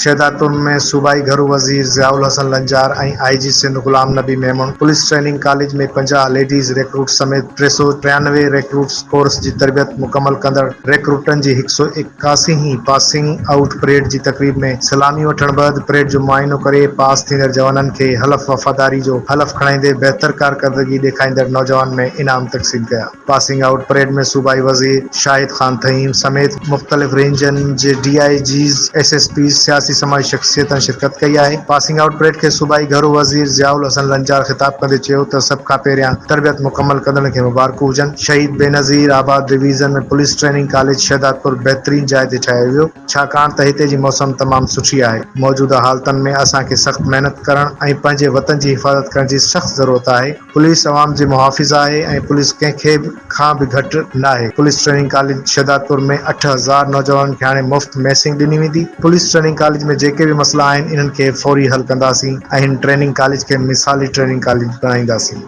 शहदादपुर में सूबाई घरू वजीर ज़ियाउल हसन लंजार ऐं IG Sindh Ghulam Nabi Memon police training college में 50 लेडीज़ रिक्रूट समेत 393 रिक्रूट्स कोर्स जी तरबियत मुकमल कंदड़ रिक्रूटनि जी 181 पासिंग आउट परेड जी तकरीब में सलामी वठण बैदि परेड जो मुआइनो करे पास थींदड़ जवाननि खे हलफ वफ़ादारी जो हलफ खणाईंदे बहितर कारकर्दगी ॾेखारींदड़ नौजवान में इनाम तक़सीम कया। पासिंग आउट परेड में सूबाई वज़ीर शाहिद खान तहीम समेत मुख़्तलिफ़ रेंजनि जे DIGs SSPs सियासी समाजी शख़्सियतनि शिरकत कई आहे। पासिंग आउट परेड खे सूबाई घरू वज़ीर ज़ियाउल हसन लंजार ख़िताब कंदे चयो त सभ खां पहिरियां तरबियत मुकमल कंदड़नि खे मुबारकूं हुजनि। शहीद बेनज़ीर आबाद डिवीज़न में पुलिस ट्रेनिंग कॉलेज शहदादपुर बहितरीन जाइ ते ठाहियो वियो छाकाणि त हिते जी मौसम तमामु सुठी आहे। मौजूदा हालतनि में असांखे सख़्त महिनत करण ऐं पंहिंजे वतन जी हिफ़ाज़त करण जी सख़्त ज़रूरत आहे। पुलिस अवाम जी मुहाफ़िज़ आहे ऐं पुलिस कंहिंखे खां बि घटि न आहे। पुलिस ट्रेनिंग कॉलेज शहदादपुर में 8000 नौजवाननि खे हाणे मुफ़्त मैसिंग ॾिनी वेंदी। पुलिस ट्रेनिंग कॉलेज में जेके बि मसइला आहिनि इन्हनि खे फौरी हल कंदासीं ऐं हिन ट्रेनिंग कॉलेज खे मिसाली ट्रेनिंग कॉलेज बणाईंदासीं।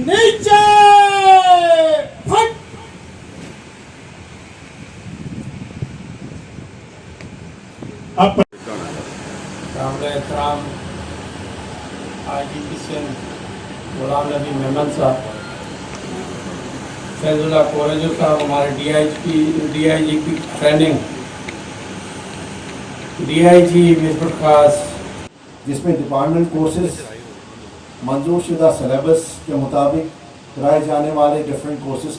नीचे हट। एहतराम IGP सिंध गुलाम नबी मेमन साहब, फैजुल्ला कोरेजो साहब, हमारे DIG की ट्रेनिंग DIG मिसबत खास, जिसमें डिपार्टमेंट कोर्सेज मंजूर शुदा सिलेबस के मुताबिक कराए जाने वाले डिफरेंट कोर्सेज